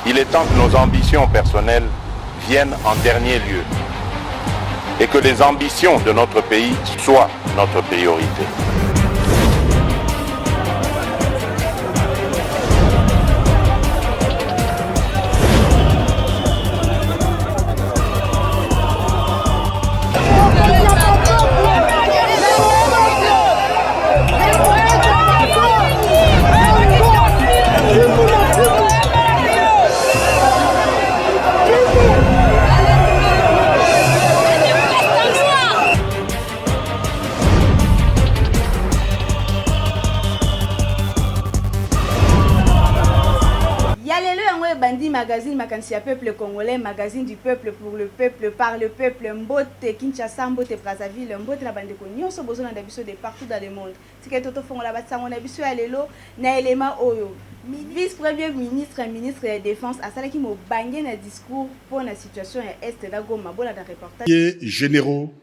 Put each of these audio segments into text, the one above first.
Il est temps que nos ambitions personnelles viennent en dernier lieu et que les ambitions de notre pays soient notre priorité. Bandi magazine Makansia peuple congolais, magazine du peuple pour le peuple, par le peuple, Mbote, Kinshasa, Mbote, Brazzaville, Mbote, la bande de Nyonso, besoin d'abisso de partout dans le monde. C'est que tout fond la bâtisse, on abisso à l'élo, na élément oyo. Vice-premier ministre, ministre de la Défense, à ça qui m'a bangé un discours pour la situation à Est de la Goma, bon, dans le reportage. Généraux,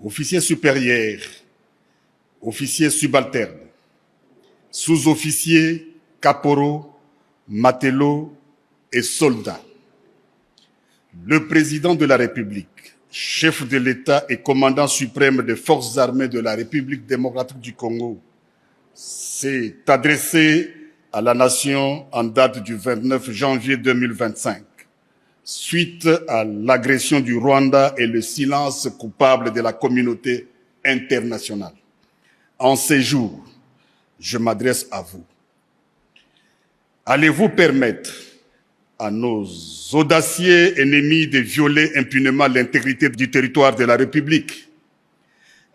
officiers supérieurs, officiers subalternes, sous-officiers, caporaux, matelots et soldats. Le président de la République, chef de l'État et commandant suprême des forces armées de la République démocratique du Congo, s'est adressé à la nation en date du 29 janvier 2025, suite à l'agression du Rwanda et le silence coupable de la communauté internationale. En ces jours, je m'adresse à vous. Allez-vous permettre à nos audacieux ennemis de violer impunément l'intégrité du territoire de la République?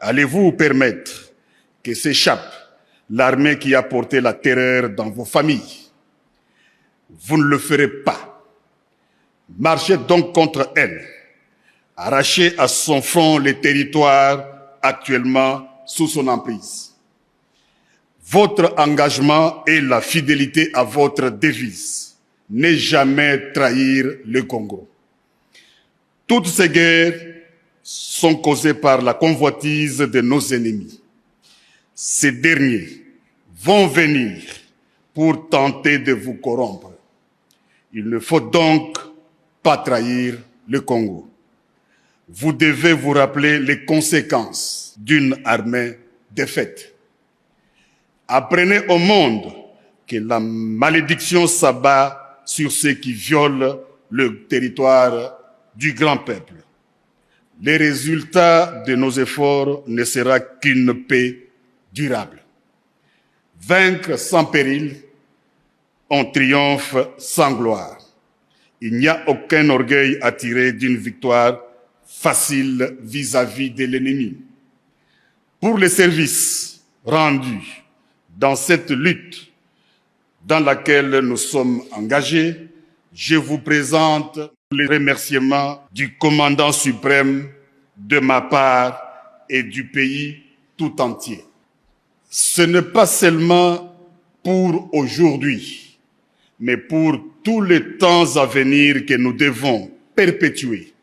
Allez-vous permettre que s'échappe l'armée qui a porté la terreur dans vos familles? Vous ne le ferez pas. Marchez donc contre elle. Arrachez à son front les territoires actuellement sous son emprise. Votre engagement et la fidélité à votre devise. Ne jamais trahir le Congo. Toutes ces guerres sont causées par la convoitise de nos ennemis. Ces derniers vont venir pour tenter de vous corrompre. Il ne faut donc pas trahir le Congo. Vous devez vous rappeler les conséquences d'une armée défaite. Apprenez au monde que la malédiction s'abat sur ceux qui violent le territoire du grand peuple. Les résultats de nos efforts ne sera qu'une paix durable. Vaincre sans péril, on triomphe sans gloire. Il n'y a aucun orgueil à tirer d'une victoire facile vis-à-vis de l'ennemi. Pour les services rendus dans cette lutte dans laquelle nous sommes engagés, je vous présente les remerciements du commandant suprême de ma part et du pays tout entier. Ce n'est pas seulement pour aujourd'hui, mais pour tous les temps à venir que nous devons perpétuer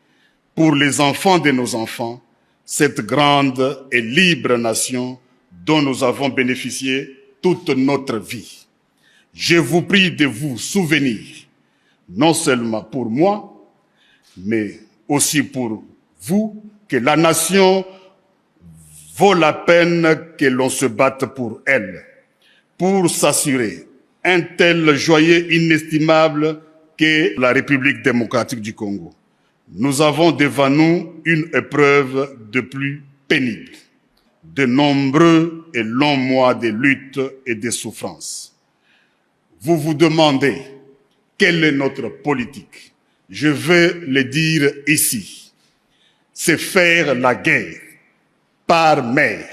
pour les enfants de nos enfants cette grande et libre nation dont nous avons bénéficié toute notre vie. Je vous prie de vous souvenir, non seulement pour moi, mais aussi pour vous, que la nation vaut la peine que l'on se batte pour elle, pour s'assurer un tel joyau inestimable qu'est la République démocratique du Congo. Nous avons devant nous une épreuve de plus pénible. De nombreux et longs mois de lutte et de souffrance. Vous vous demandez quelle est notre politique. Je veux le dire ici. C'est faire la guerre par mer,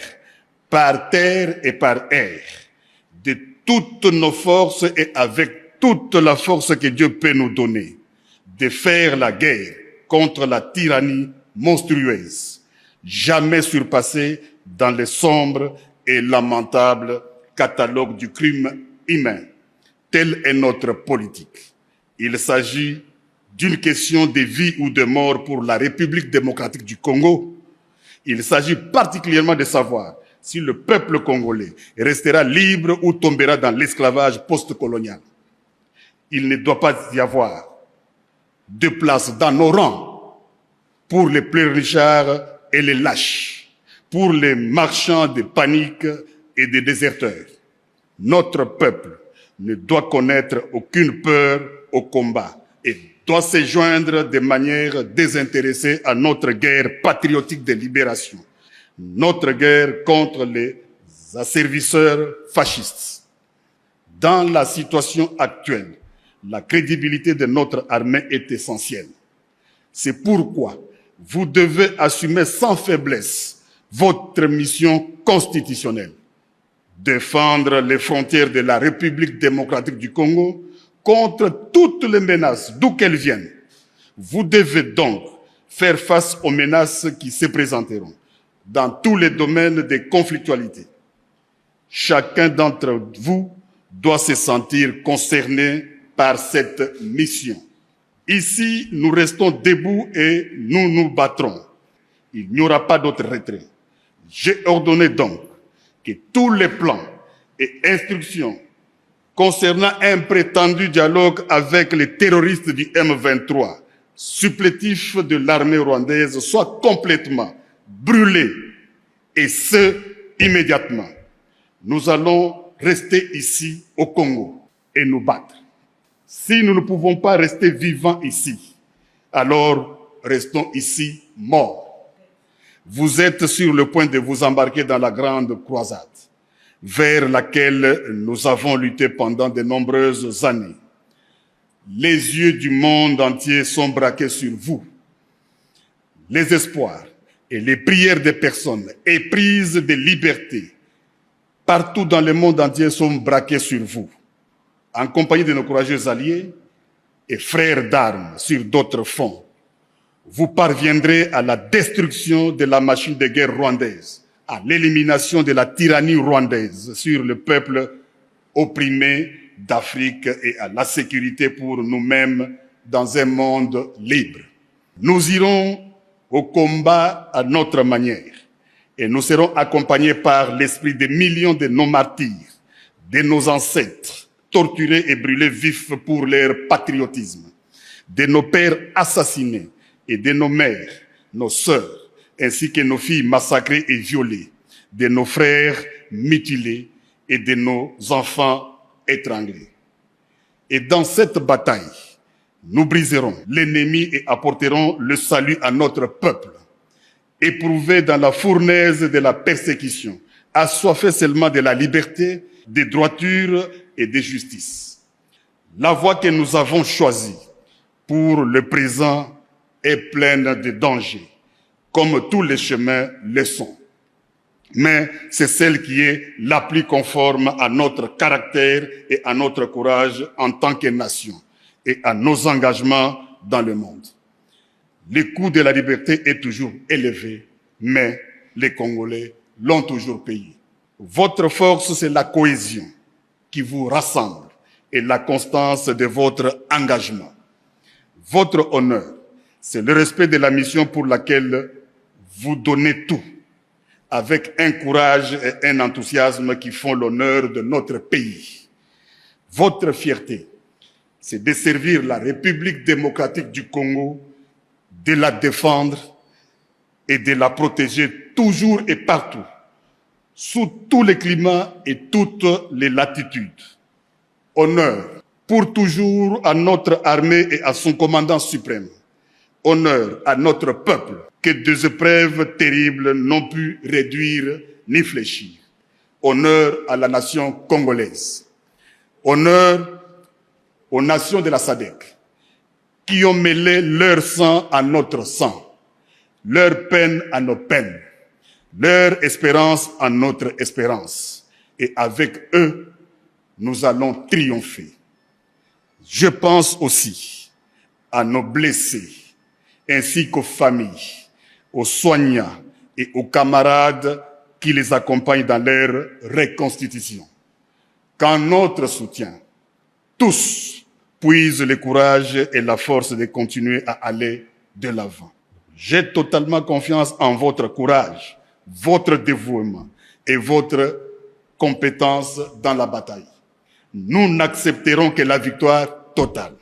par terre et par air, de toutes nos forces et avec toute la force que Dieu peut nous donner, de faire la guerre contre la tyrannie monstrueuse, jamais surpassée dans le sombre et lamentable catalogue du crime humain. Telle est notre politique. Il s'agit d'une question de vie ou de mort pour la République démocratique du Congo. Il s'agit particulièrement de savoir si le peuple congolais restera libre ou tombera dans l'esclavage post-colonial. Il ne doit pas y avoir de place dans nos rangs pour les pleurnichards et les lâches, pour les marchands de panique et des déserteurs. Notre peuple ne doit connaître aucune peur au combat et doit se joindre de manière désintéressée à notre guerre patriotique de libération, notre guerre contre les asservisseurs fascistes. Dans la situation actuelle, la crédibilité de notre armée est essentielle. C'est pourquoi vous devez assumer sans faiblesse votre mission constitutionnelle. Défendre les frontières de la République démocratique du Congo contre toutes les menaces, d'où qu'elles viennent. Vous devez donc faire face aux menaces qui se présenteront dans tous les domaines de conflictualité. Chacun d'entre vous doit se sentir concerné par cette mission. Ici, nous restons debout et nous nous battrons. Il n'y aura pas d'autre retrait. J'ai ordonné donc que tous les plans et instructions concernant un prétendu dialogue avec les terroristes du M23, supplétifs de l'armée rwandaise, soient complètement brûlés, et ce, immédiatement. Nous allons rester ici au Congo et nous battre. Si nous ne pouvons pas rester vivants ici, alors restons ici morts. Vous êtes sur le point de vous embarquer dans la grande croisade, vers laquelle nous avons lutté pendant de nombreuses années. Les yeux du monde entier sont braqués sur vous. Les espoirs et les prières des personnes éprises de liberté partout dans le monde entier sont braqués sur vous. En compagnie de nos courageux alliés et frères d'armes sur d'autres fronts, vous parviendrez à la destruction de la machine de guerre rwandaise, à l'élimination de la tyrannie rwandaise sur le peuple opprimé d'Afrique et à la sécurité pour nous-mêmes dans un monde libre. Nous irons au combat à notre manière et nous serons accompagnés par l'esprit des millions de nos martyrs, de nos ancêtres, torturés et brûlés vifs pour leur patriotisme, de nos pères assassinés et de nos mères, nos sœurs, ainsi que nos filles massacrées et violées, de nos frères mutilés et de nos enfants étranglés. Et dans cette bataille, nous briserons l'ennemi et apporterons le salut à notre peuple, éprouvé dans la fournaise de la persécution, assoiffé seulement de la liberté, de droiture et de justice. La voie que nous avons choisie pour le présent est pleine de dangers, comme tous les chemins le sont. Mais c'est celle qui est la plus conforme à notre caractère et à notre courage en tant que nation et à nos engagements dans le monde. Le coût de la liberté est toujours élevé, mais les Congolais l'ont toujours payé. Votre force, c'est la cohésion qui vous rassemble et la constance de votre engagement. Votre honneur, c'est le respect de la mission pour laquelle vous donnez tout, avec un courage et un enthousiasme qui font l'honneur de notre pays. Votre fierté, c'est de servir la République démocratique du Congo, de la défendre et de la protéger toujours et partout, sous tous les climats et toutes les latitudes. Honneur pour toujours à notre armée et à son commandant suprême. Honneur à notre peuple que des épreuves terribles n'ont pu réduire ni fléchir. Honneur à la nation congolaise. Honneur aux nations de la SADC qui ont mêlé leur sang à notre sang, leur peine à nos peines, leur espérance à notre espérance. Et avec eux, nous allons triompher. Je pense aussi à nos blessés, ainsi qu'aux familles, aux soignants et aux camarades qui les accompagnent dans leur reconstitution. Qu'en notre soutien, tous puisent le courage et la force de continuer à aller de l'avant. J'ai totalement confiance en votre courage, votre dévouement et votre compétence dans la bataille. Nous n'accepterons que la victoire totale.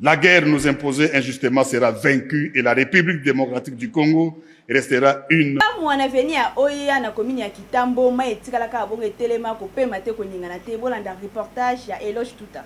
La guerre nous imposée injustement sera vaincue et la République démocratique du Congo restera une. Mwana veni ya oya na komini ya Kitambo ma etikala ka bongo telema ko pema te ko ningana te bolanda reportage ya Eloge Tuta.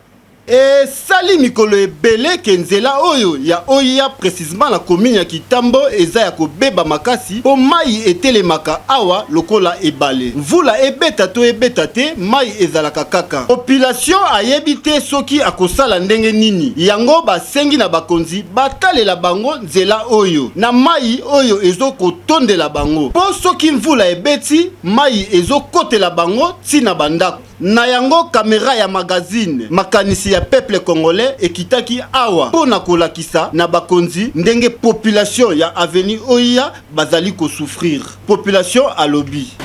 Et sali mikolo ebele kenzela oyo ya oya précisément la commune ya Kitambo eza ya kobeba makasi po mai etelemaka awa lokola ebale mvula ebeta to ebeta te mai ezalaka kaka population ayebi te soki akosala ndenge nini yango basengi na bakonzi batalela bango nzela oyo na mai oyo ezokotondela bango po soki mvula ebeti mai ezokotela bango tina bandako na yango kamera ya magazine makanisi ya peuple congolais ekitaki awa pona kolakisa na bakonzi ndenge population ya avenue oya bazali ko souffrir population à lobby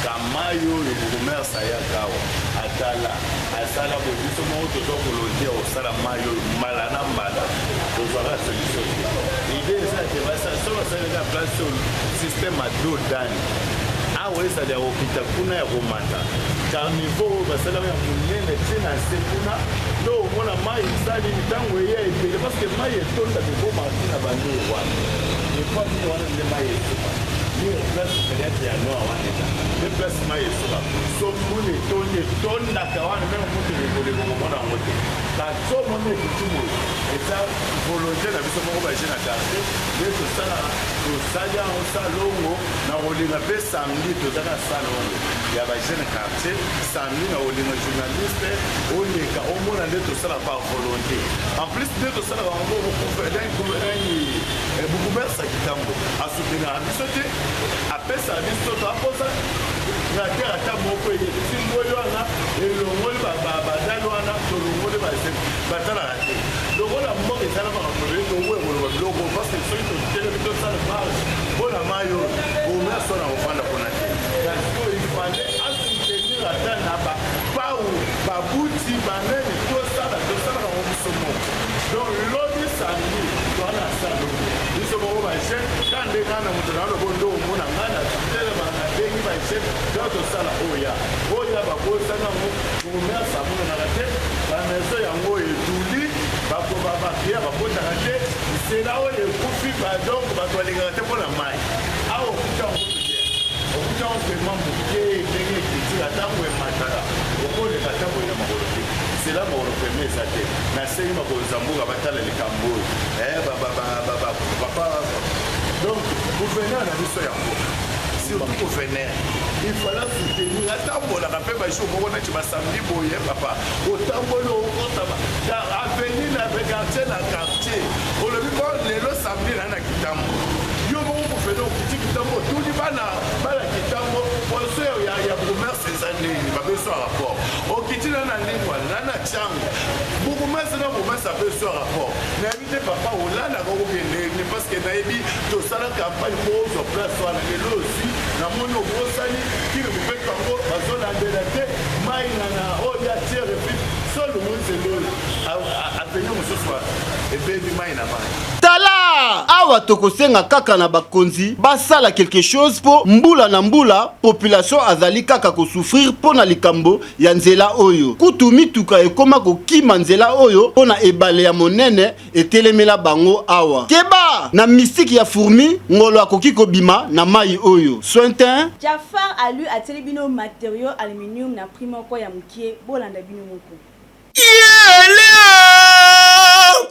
Kamayo le commerce ya kawa atala asala bo biso mo to to volonté au sala mayo malana mbala to voilà solution l'idée ça c'est ça so ça la place sur système à dos dani ah ouais ça ya opita kuna ya romata carnivore basala ya munene tena sekuna no mona mai sali mitango ye epele parce que mai etonda de bo martina bando wana et pas ni wana de mai ni place peut-être ya no wana de place mai soba so mune tonda kawana même mutu le mona moto ka so mone kitumo et ça volonté na biso moko ba jena carte de to sala to saja on salongo na olinga pe samedi to dana salongo ya ba jena carte samedi na olinga journaliste olinga o mona de to sala par volonté en plus de to sala on va beaucoup merci Kitambo a soutenir biso te après ça biso to aposa na terre ta moko ye simboyo na elongoli ba dalwana to longoli ba se batala te lokola moko ezala ba problème to we mo loko parce que so to tele to sala base bona mayo o meso na ofanda kona te parce que il fallait assutenir la tana ba pau ba buti ba neni to sala na omusomo donc lobby sami to na sala biso mo ba che kande kana mutana lo bondo mona ngana tele ba na dengi ba che to sala oya ba ko sana mo meso amuna na te ba meso yango etuli bako baba kia bakota kate c'est là où les profits donc ba to linga te pona mai awo kuta on fait mambo ke dengi kitira tango e matara okole katango ya makolo c'est là mon premier ça te na sei makolo zambuka batala le kambo papa donc gouverneur na biso yango surtout gouverneur il fallait soutenir la tambola na pe ba jour moko na ti ba samedi boye papa o tambolo o taba da avenir na quartier o le bi ko lelo samedi na Kitambo yo mo ko fe do Kitambo tout di bana Kitambo pour ce ya commerce ces années ba beso rapport o kitina na lingwa na chango beaucoup mais na commerce a beso rapport na éviter papa o la na ko kende parce que na ebi to sala campagne pour sur place wana lelo aussi na mono bosani kiri mpe kango bazola ndelate mai na oya tiere fit solo monzelo avenir mususu ebebi mai na mai tala awa tokosenga kaka na bakonzi basala quelque chose po mbula na mbula population azali kaka ko souffrir pona likambo ya nzela oyo kutu mituka ekoma kokima nzela oyo pona ebale ya monene etelemela bango awa keba na mystique ya fourmi ngolo akoki kobima na mai oyo sointin Jafar alu ateli bino matériaux aluminium na primo ko ya mukie bolanda bino moko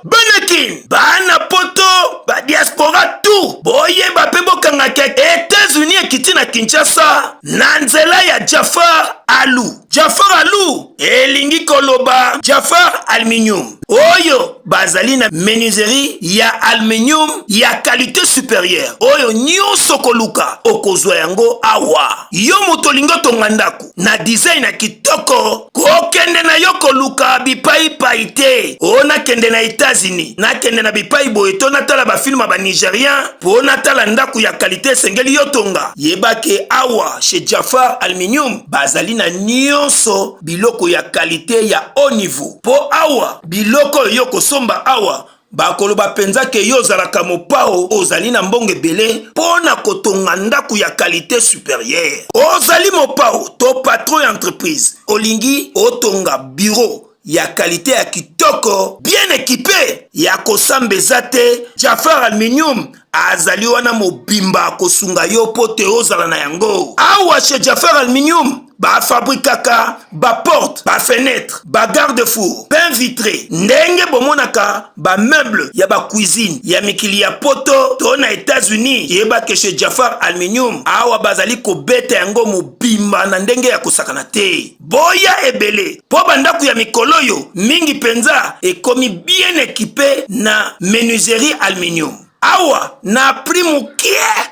Benekin, bana poto, ba diaspora tout. Boye ba pebo kangake États-Unis ekiti na Kinshasa. Nanzela ya Jafar Alu. Jafar Alu, elingi koloba Jafar Aluminium. Oyo bazali na menuiserie ya aluminium ya qualité supérieure. Oyo nyonso koluka okozwa yango awa. Yo motolingo tongandaku na design na kitoko kokende na yo koluka bipai paite. Ona kende na États-Unis na kende na bipai boeto na tala ba film ba Nigérien po na tala ndaku ya qualité sengeli yo tonga. Yebake awa chez Jafar Aluminium bazali na na nyonso biloko ya qualité ya haut niveau. Po awa biloko yo kosomba awa bakoloba penza ke yo zalaka mopao ozali na mbongo ebele pona kotonga ndaku ya qualité supérieure. Ozali mopao to patron ya entreprise olingi otonga bureau ya qualité ya kitoko bien équipé ya kosambeza te, Jafar Aluminium azali wana mobimba kosunga yo pote ozala na yango. Awa chez Jafar Aluminium ba fabrikaka ba porte, ba fenêtre, ba garde-four, pain vitré, ndenge bomonaka ba meuble ya ba cuisine ya mikili ya poto to na États-Unis yeba ke chez Jafar Aluminium awa bazali kobeta yango mobimba na ndenge ya kosakana te. Boya ebele po bandaku ya mikolo yo mingi penza ekomi bien équipé na menuiserie aluminium. Awa na prix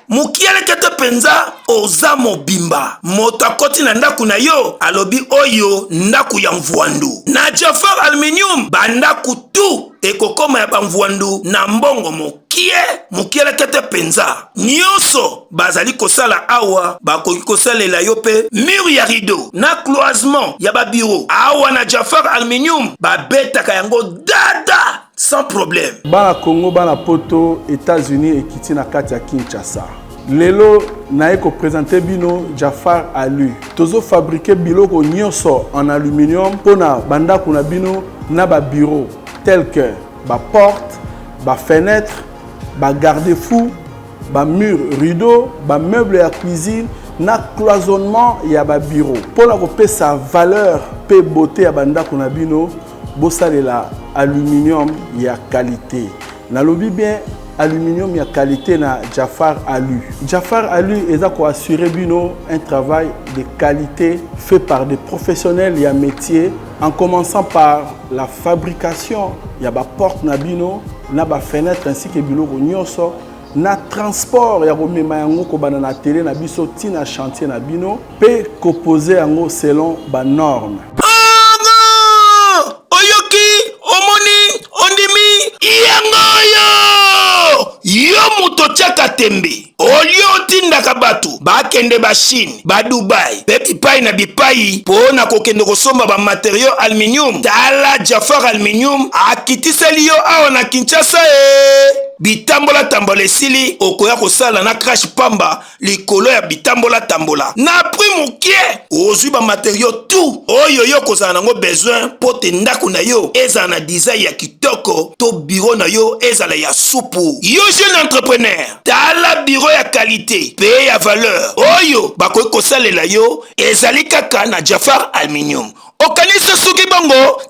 mukie lekete penza oza mobimba. Moto akoti na ndaku na yo alobi oyo ndaku ya mvuandu. Na Jafar Aluminium bandaku tu ekokoma ya bamvuandu na mbongo mukie lekete penza. Nyonso bazali kosala awa bakoki kosalela yo pe mur ya rideau na cloisement ya ba bureau. Awa na Jafar Aluminium babetaka yango dada sans problème. Bana Congo, bana poto, États-Unis et kiti na kati ya Kinshasa. Lelo na eko présenter bino Jafar Alu. Tozo fabriquer biloko nyonso en aluminium pona banda kuna bino na ba bureau tel que ba porte, ba fenêtre, ba garde-fou, ba mur rideau, ba meuble ya cuisine na cloisonnement ya ba bureau. Pona ko pe sa valeur pe beauté ya banda kuna bino bosalela aluminium ya qualité. Nalobi bien aluminium ya qualité na Jafar Alu. Jafar Alu est à assurer bino un travail de qualité fait par des professionnels ya métier, en commençant par la fabrication ya ba porte na bino na ba fenêtre ainsi que biloko nyonso na transport ya komema yango ko bana na télé na biso tina chantier na bino pe composer yango selon ba norme. Yo muto tchaka tembe olio tindaka batu bakende ba Chine ba Dubai pe bipai na bipai pona kokende kosomba ba matériaux aluminium. Tala Jafar Aluminium akitiseli yo awa na Kinshasa bitambola tambola esili okoya kosala na crash pamba likolo ya bitambola tambola na prix mukie ozwi ba matériaux tout oyo yo kozala nango besoin pote ndaku na yo ezala na design ya kitoko to bureau na yo ezala ya supu. Yo jeune entrepreneur tala bureau ya qualité pe ya valeur oyo bakoki kosalela yo ezali kaka na Jafar Aluminium. Okanisa suki bongo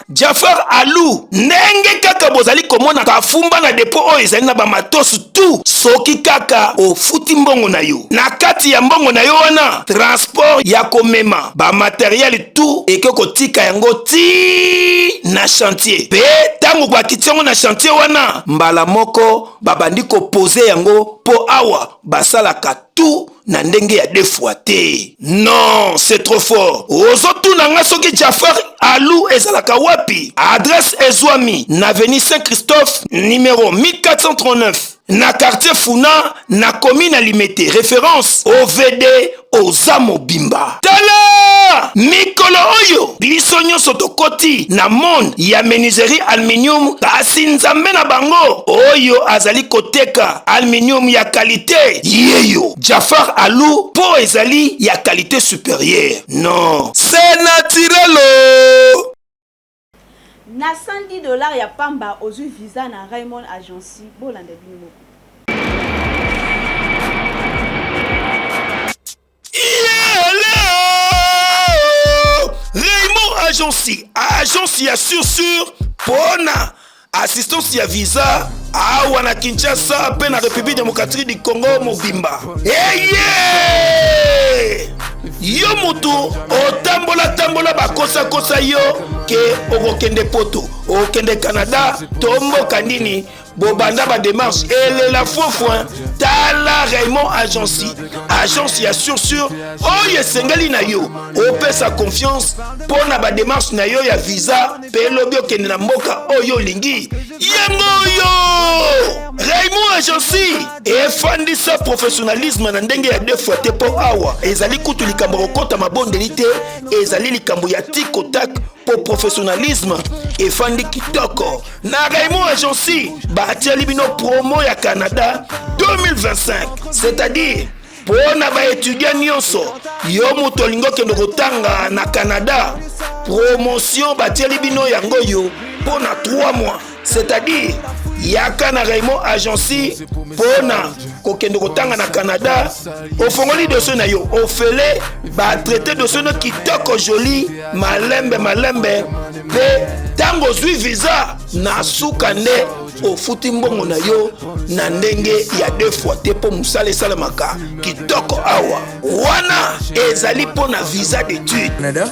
Jafar Alu ndenge kaka bozali komona kafumba na depo oyo ezali na bamatosu tu soki kaka ofuti mbongo na yo na kati ya mbongo na yo wana transport ya komema ba matériel tu eke kotika yango ti na chantier pe tango bakiti yango na chantier wana mbala moko babandi kopose yango po awa basalaka tu na ndenge ya defuate. Non, c'est trop fort. Ozotu nanga soki Jafar Alu ezalaka wapi? Adresse ezwami na avenue Saint-Christophe numéro 1439 na quartier Funa na commune Alimete. Référence OVD Ozamo Bimba. Tala mikolo oyo biso nyonso tokoti na monde ya menuiserie aluminium kasi nzambe na bango oyo azali koteka aluminium ya qualité yeyo Jafar Alu po ezali ya qualité supérieure. Non, c'est naturel. Na $110 ya pamba ozwi visa na Raymond Agency bolanda bino. Raymond Agency ya sur pona assistance ya visa awa na Kinshasa pe na République démocratique du Congo mobimba. Yo mutu otambola bakosa yo ke okokende poto okende Canada tomboka nini bobanda ba démarche et la fofoin tala Raymond Agency ya sur oyo esengeli na yo opesa confiance pona ba démarche na yo ya visa pe lobi okende na mboka oyo lingi yango yo Raymond Agency efandisa professionnalisme na ndenge ya 2 fois te po awa ezali kutu likambo kokota mabondeli te ezali likambo ya tikotak po professionnalisme efandi kitoko na Raymond Agency batiali bino promo ya Canada 2025 c'est-à-dire pona ba étudiant nyonso yo moto lingo kendo kotanga na Canada promotion batiali bino yango yo pona 3 mois c'est-à-dire yaka na Raymond Agency pona kokendo kotanga na Canada ofongoli dossier na yo ofele ba traité dossier no kitoko joli malembe pe tango zwi visa na suka nde ofuti mbongo na yo na ndenge ya 2 fois te po musala esalemaka kitoko awa wana ezali pona visa d'étude Canada.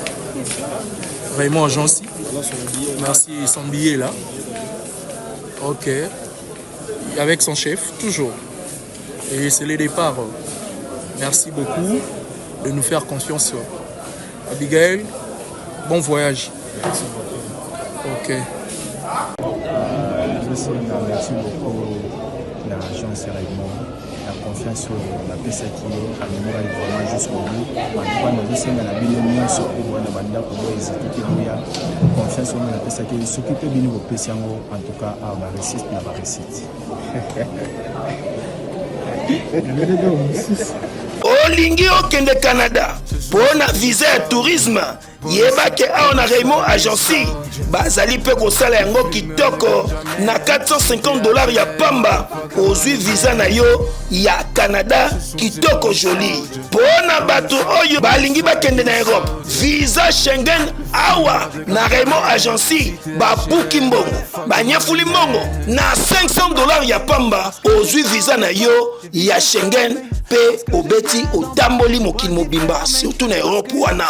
Raymond Agency. Merci, son billet là. Ok. Avec son chef, toujours. Et c'est le départ. Merci beaucoup de nous faire confiance. Abigail, bon voyage. Merci beaucoup. Ok. Merci beaucoup la agence Raymond, la confiance sur la PSA qui est à l'honneur vraiment jusqu'au bout. Maintenant, nous sommes dans la ville de sur la bande pour exécuter la confiance sur la PSA qui s'occupe de nous au PSA en tout cas à la réussite. olingi okende Canada pona visa ya tourisme yebake awa na Raymond Agency bazali pe kosala yango kitoko na $450 ya pamba ozwi visa na yo ya Canada kitoko joli pona bato oyo balingi bakende na Europe visa Schengen awa na Raymond Agency babuki mbongo banyafuli mbongo na $500 ya pamba ozwi visa na yo ya Schengen pe obeti otamboli mokili mobimba surtout na Europe wana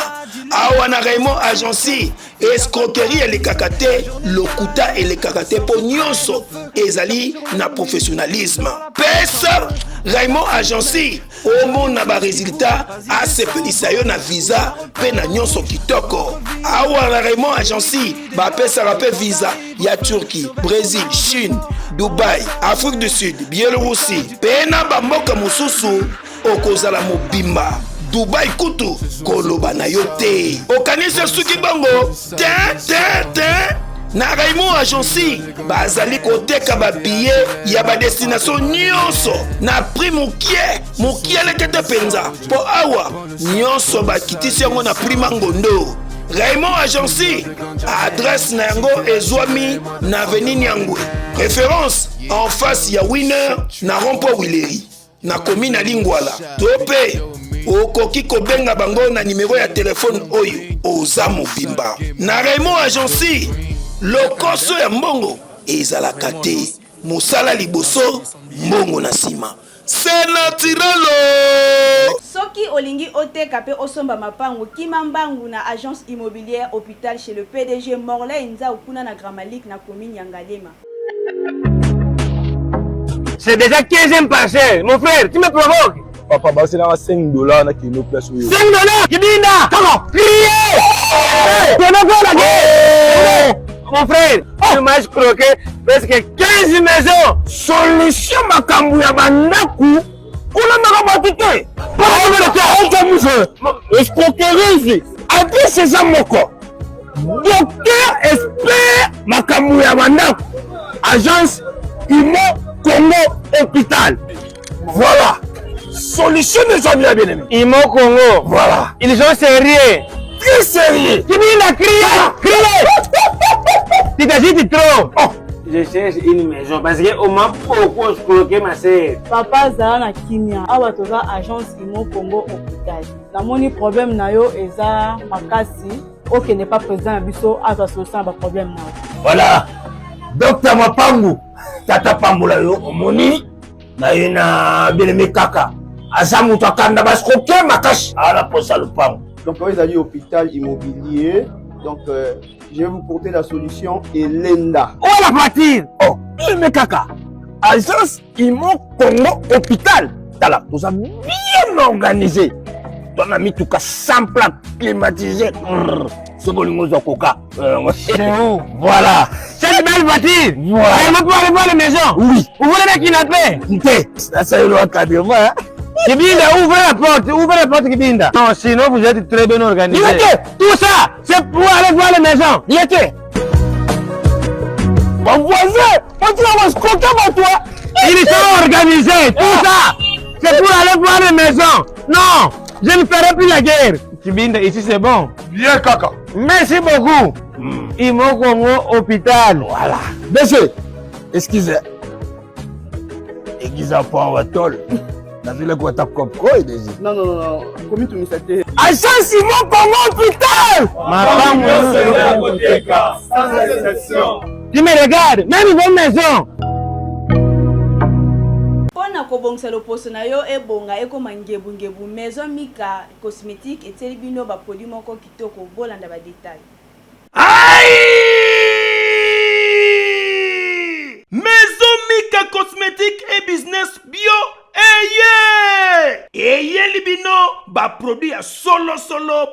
awa na Raymond Agency escroquerie elekaka te lokuta elekaka te po nyonso ezali na professionnalisme pesa Raymond Agency omona ba résultat asepelisa yo na visa pe na nyonso kitoko awa na Raymond Agency bapesaka pe visa ya Turquie, Brésil, Chine, Dubaï, Afrique du Sud, Biélorussie pe na bamboka mosusu okozala mobimba Dubai kutu koloba na yo te okanisa suki bango te na Raymond Agency bazali koteka ba billet ya ba destination nyonso na prix mokie lekete penza po awa nyonso bakitisi yango na prix mangondo Raymond Agency adresse na yango ezwami na avenue Nyangwe référence en face ya Winner na rond-point Wileri na commune Lingwala tope okoki kobenga bango na numero ya telefone oyo oza mobimba na Raymond Agency lokoso ya mbongo ezalaka te mosala liboso mbongo na nsima c'est naturel soki olingi oteka pe osomba mapango kima mbangu na agence immobilière hôpital chez le PDG Morlaix Nzao kuna na Grand Malik na commune ya Ngalema. C'est déjà 15e parcelle, mon frère, tu me provoques. Papa, bah c'est là $5 na qui nous place. $5 Kibinda. Comment? Crier. Tu n'as pas la guerre. Mon frère, tu m'as escroqué presque 15 maisons. Solution makambu ya bandaku. Kuna makabatute. Escroquerie. Après c'est ça moko. Docteur expert makambu ya bandaku. Agence Imo Congo Hôpital. Voilà. Solution de gens bien aimés. Imo Congo. Voilà. Ils sont sérieux. Très sérieux. Tu viens de crier. Tu t'agites trop. Oh. Je cherche une maison parce qu'on m'a beaucoup escroqué ma sœur. Papa Zara na Kimia. Awa toza agence Imo Congo Hôpital. La moni problème na yo eza makasi. Ok n'est pas présent à biso à ta solution ba problème na. Voilà. Docteur Mapangu. Tata Pambola yo omoni na yena beleme kaka azamu takanda bascoquer makashi ala posa le pam. Donc vous allez hôpital immobilier. Donc je vais vous porter la solution Elenda. Oh la partir. Oh, beleme kaka. Agence Imo Congo Hôpital. Tala, tout ça bien organisé. Ton ami tout cas sans plat climatisé. Sobolingo Zokoka. Voilà. Cette belle voiture. Voilà. Elle peut aller voir les maisons. Oui. Vous voulez la kidnapper? Ça, c'est le encadrement. Hein? Kibinda, ouvrez la porte, Kibinda. Non, sinon vous êtes très bien organisé. Tout ça, c'est pour aller voir les maisons. Mon voisin, on va se compter pour toi. Ils sont organisés, tout ça. C'est pour aller voir les maisons. Non, je ne ferai plus la guerre. Kibinda, ici c'est bon. Bien, Kaka. Merci beaucoup. Ils m'ont connu au hôpital. Voilà. Monsieur, excusez. Aiguise à point tol. La ville quoi tape comme quoi déjà. Non. Comment tu me fais? Agent Simon Congo hôpital. Ma femme, sans exception. Tu me regardes, même une bonne maison. Pona kobongisa loposo na yo ebonga ekoma ngebu maison Mika cosmétique eteli bino ba produit moko kitoko bolanda ba détail. Maison Mika cosmétique et business bio. Eye libino ba produit ya solo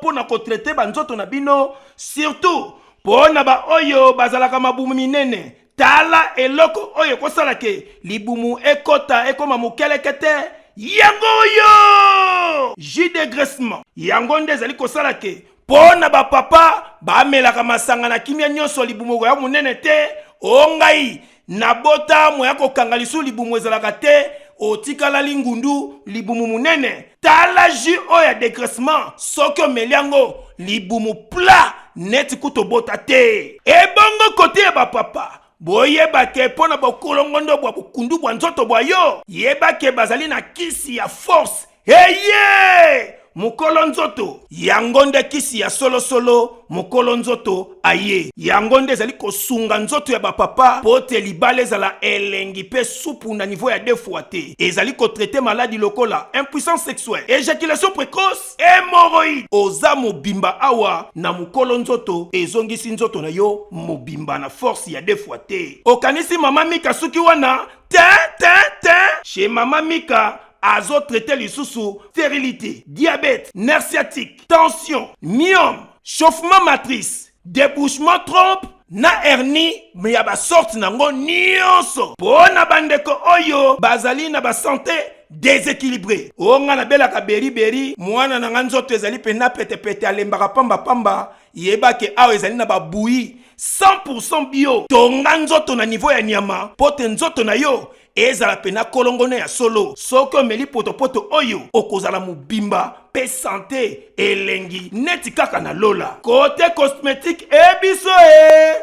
pona ko traiter ba nzoto na bino surtout pona ba oyo bazalaka mabumu minene tala eloko oyo kosala ke libumu ekota ekoma mukelekete yango oyo jus de graissement yango nde ezali kosala ke pona ba papa ba melaka masanga na kimia nyonso libumu ya munene te ongai na bota moya kokanga lisu libumu ezalaka te otikala lingundu libumu munene tala jus oya dégraissement soki omeliango libumu plat neti kuto bota te ebongo kote ya bapapa boyeba ke pona bokolongondo bwa bukundu bwa nzoto bwa yo yeba ke bazali na kisi ya force eye mukolo nzoto yango nde kisi ya solo mukolo nzoto aye yango nde ezali kosunga nzoto ya bapapa po te libala ezala elengi pe supu na niveau ya 2 fois te ezali kotraite maladi lokola impuissance sexuelle éjaculation précoce hémorroïde oza mobimba awa na mukolo nzoto ezongisi nzoto na yo mobimba na force ya 2 fois te okanisi mama Mika suki wana chez mama Mika azo traité lisusu stérilité, diabète, nerf sciatique, tension, myome, chauffement matrice, débouchement trompe, na hernie, mais ya ba sorte nango nyonso. Pona bandeko oyo bazali na ba santé déséquilibré. Onga na bela ka beri mwana na nzoto ezali pena pete alembaka pamba yeba ke awo ezali na ba bouilli 100% bio. Tonga nzoto na niveau ya nyama, pote nzoto na yo ezala pena kolongone ya solo soki omeli potopoto oyo okozala mobimba pe santé elengi neti kaka na lola kote cosmétique ebiso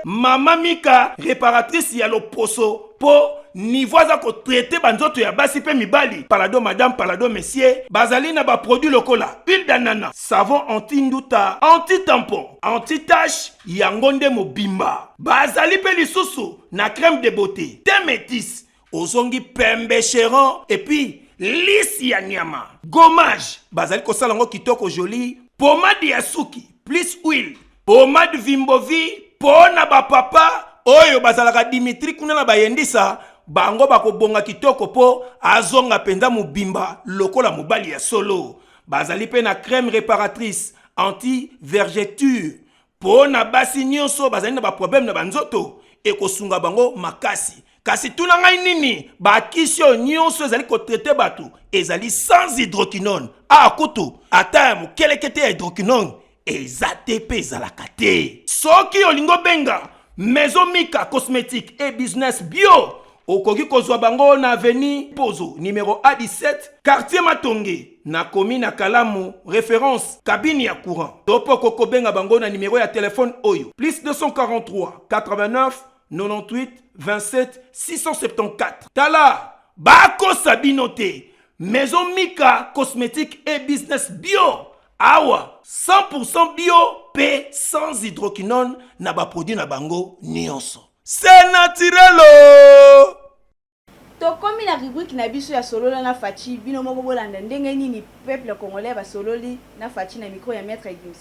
mama Mika réparatrice ya loposo po niveau aza kotraite banzoto ya basi pe mibali palado madame palado messieurs bazali na ba produit lokola huile d'ananas savon anti-nduta anti-tampon anti-tache yango nde mobimba bazali pe lisusu na crème de beauté te métis ozongi pembe chéron et puis lisse ya nyama gommage bazali kosala ngo kitoko joli pomade ya suki plus huile pomade vimbovi pona ba papa oyo bazalaka Dimitri kuna na bayendisa bango bakobonga kitoko po azonga penza mobimba lokola mobali ya solo bazali pe na crème réparatrice anti vergeture pona basi nyonso bazali na ba problème na banzoto ekosunga bango makasi kasi tuna ngai nini bakisi oyo nyonso ezali kotraite bato ezali sans hydroquinone akutu ata ya mokelekete ya hydroquinone eza te mpe ezalaka te soki olingo benga Maison Mika cosmétique et business bio okoki kozwa bango na avenue Pozo numéro A17 quartier Matonge na commune na Kalamu référence cabine ya courant topo koko benga bango na numéro ya téléphone oyo plus 243 89 98 27 674 tala bako sabinote Maison Mika cosmétique et business bio awa 100% bio pe sans hydroquinone na ba produit na bango nyonso c'est naturel. Tokomi na rubrique na biso ya solola na fachi bino moko bolanda ndenge nini peuple congolais ba sololi na fachi na micro ya maître Gims.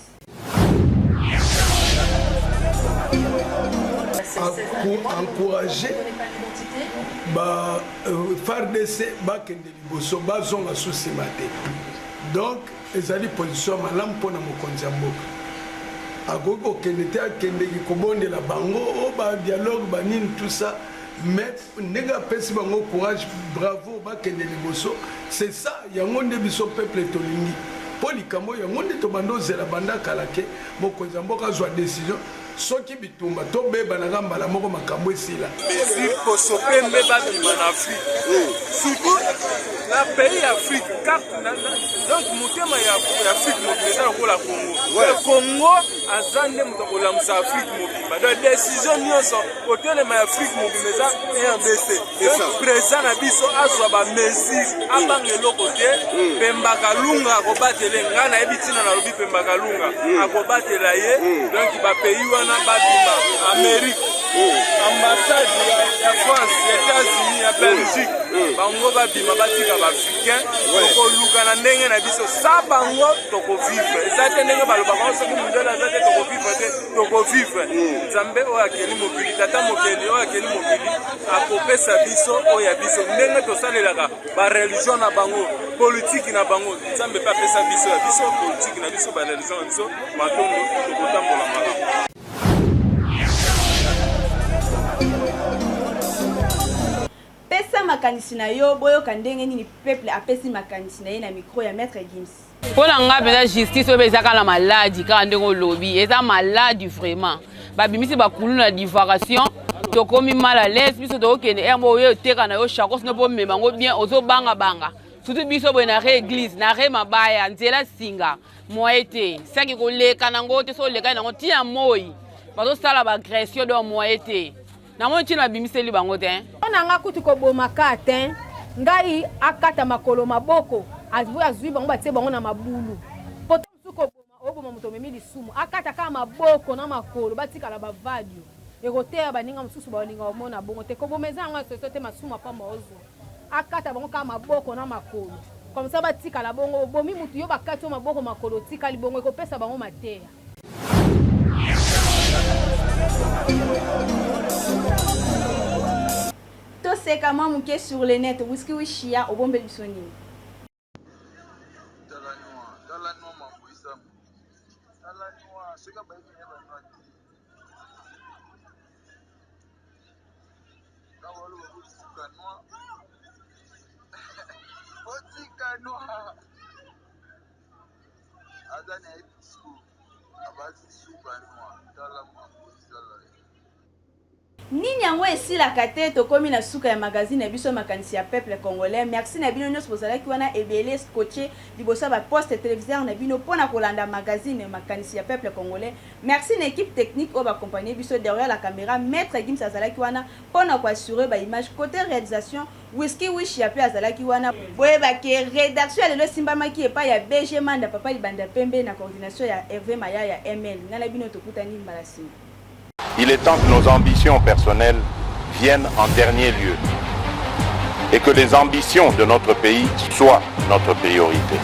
Encourager ba FARDC bakende liboso bazonga susima te donc ezali position malamu mpona mokonzi ya mboka Agogo kenete akendeki kobondela bango o ba dialogue ba nini tout ça mais nega pesi bango courage bravo ba kende liboso c'est ça yango nde biso peuple tolingi polikamo yango nde to bando zela banda kalake mokonza mboka zwa décision soki bitumba to beba na gamba la moko makambo esila mesure kosopembe babima na Afrique surtout na pays Afrique donc motema ya Afrique mobimba lokola Congo Congo azande moto kolamusa Afrique mobimba donc décision nyonso kotelema ya Afrique mobimba eza RDC donc président na biso azwa ba mesure abanga eloko te Pemba Kalunga akobatele nga na yebi ntina na lobi Pemba Kalunga akobatela ye donc ba pays wana babima Amérique ambassade ya France ya États-Unis ya Belgique bango babima batika ba africain okoluka na ndenge na biso sa bango tokovivre eza te ndenge balobaka soki mondele aza te tokovivre te tokovivre nzambe oyo akeli mokili tata mokeli oyo akeli mokili akopesa biso oyo ya biso ndenge tosalelaka bareligion na bango politiki na bango nzambe mpe apesa biso ya biso politiki na biso bareligion na biso matondo tokotambola malamu. Pesa makanisi na yo boyoka ndenge nini peuple apesi makanisi na ye na micro ya maître Gims. Pona nga peza justice oyo ezaka na maladi kaka ndenge olobi eza maladi vraiment babimisi bakulu na divagation tokomi mal à l'aise biso tokokende ermo oyo oteka na yo chakos no bomema ngo bien ozobanga banga surtout biso boye na re église na re mabaya nzela singa moye te saki koleka nango te so oleka nango tina moi bazosala baagression do moye te namoni ntina babimiseli bango te mpona nga kutu kobomaka te ngai akata makolo maboko azwi bango batie bango na mabulu poto mosusu koboma oboma moto omemi lisumu akata kaka maboko na makolo batikala bavadio ekoteya baninga mosusu baolinga omona bongo te koboma eza yango soso te masumu apamba ozwa akata bango kaka maboko na makolo komsa batikala bongo obomi mutu yo bakati yo maboko makolo otikali bongo ekopesa bango mateya. Toseka mamuke sur le net whisky wishia obombe bisoni. Nini yango esilaka te tokomi na suka ya magazine ya biso makanisi ya peuple congolais. Merci na bino nyonso bozalaki wana ebele scotché liboso ba poste téléviseur na bino pona kolanda magazine makanisi ya peuple congolais. Merci na équipe technique oba accompagner biso derrière la caméra maître Gims azalaki wana pona ko assurer ba image côté réalisation whisky wish ya pe azalaki wana boye ba ke rédaction ya lelo simbamaki epa ya BG Manda papa libanda pembe na coordination ya Hervé Maya ya ML ngana bino tokutani mbalasi. Il est temps que nos ambitions personnelles viennent en dernier lieu et que les ambitions de notre pays soient notre priorité.